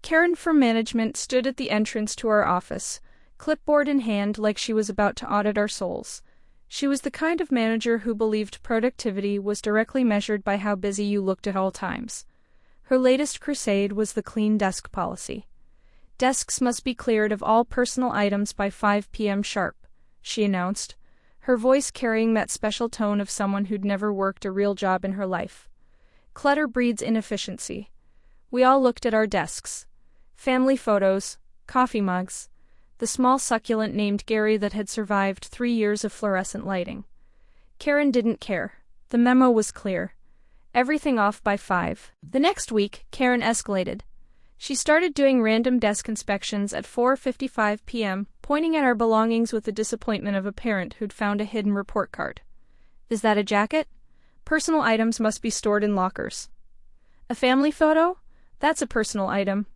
Karen from management stood at the entrance to our office, clipboard in hand like she was about to audit our souls. She was the kind of manager who believed productivity was directly measured by how busy you looked at all times. Her latest crusade was the clean desk policy. Desks must be cleared of all personal items by 5 p.m. sharp, she announced, her voice carrying that special tone of someone who'd never worked a real job in her life. Clutter breeds inefficiency. We all looked at our desks. Family photos, coffee mugs, the small succulent named Gary that had survived 3 years of fluorescent lighting. Karen didn't care. The memo was clear. Everything off by 5. The next week, Karen escalated. She started doing random desk inspections at 4:55 p.m., pointing at our belongings with the disappointment of a parent who'd found a hidden report card. Is that a jacket? Personal items must be stored in lockers. A family photo? That's a personal item.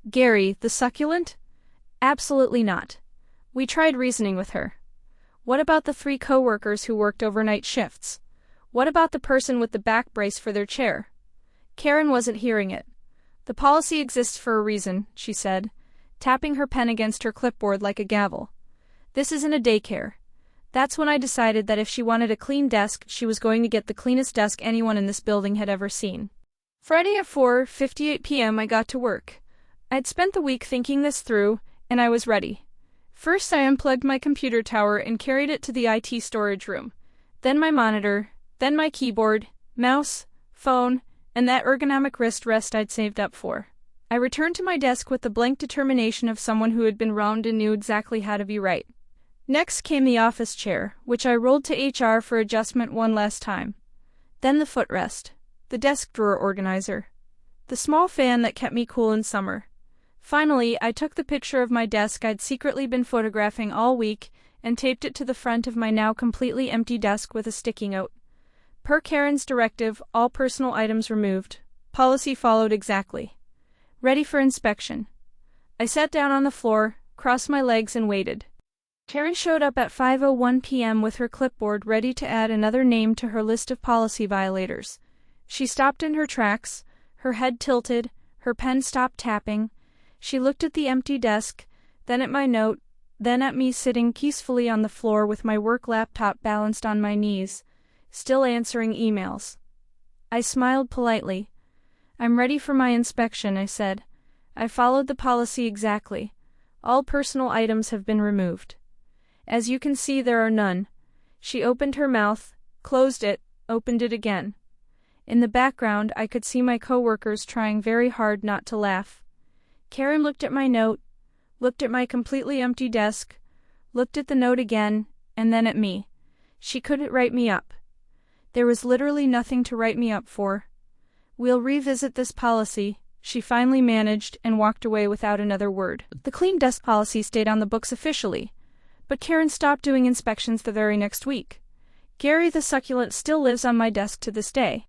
Gary, the succulent? Absolutely not. We tried reasoning with her. What about the 3 coworkers who worked overnight shifts? What about the person with the back brace for their chair? Karen wasn't hearing it. The policy exists for a reason, she said, tapping her pen against her clipboard like a gavel. This isn't a daycare. That's when I decided that if she wanted a clean desk, she was going to get the cleanest desk anyone in this building had ever seen. Friday at 4:58 p.m. I got to work. I'd spent the week thinking this through, and I was ready. First I unplugged my computer tower and carried it to the IT storage room. Then my monitor, then my keyboard, mouse, phone, and that ergonomic wrist rest I'd saved up for. I returned to my desk with the blank determination of someone who had been round and knew exactly how to be right. Next came the office chair, which I rolled to HR for adjustment one last time. Then the footrest, the desk drawer organizer, the small fan that kept me cool in summer. Finally, I took the picture of my desk I'd secretly been photographing all week and taped it to the front of my now completely empty desk with a sticky note. Per Karen's directive, all personal items removed. Policy followed exactly. Ready for inspection. I sat down on the floor, crossed my legs and waited. Karen showed up at 5:01 p.m. with her clipboard ready to add another name to her list of policy violators. She stopped in her tracks, her head tilted, her pen stopped tapping. She looked at the empty desk, then at my note, then at me sitting peacefully on the floor with my work laptop balanced on my knees, still answering emails. I smiled politely. I'm ready for my inspection, I said. I followed the policy exactly. All personal items have been removed. As you can see, there are none. She opened her mouth, closed it, opened it again. In the background, I could see my coworkers trying very hard not to laugh. Karen looked at my note, looked at my completely empty desk, looked at the note again, and then at me. She couldn't write me up. There was literally nothing to write me up for. We'll revisit this policy, she finally managed and walked away without another word. The clean desk policy stayed on the books officially, but Karen stopped doing inspections the very next week. Gary the succulent still lives on my desk to this day.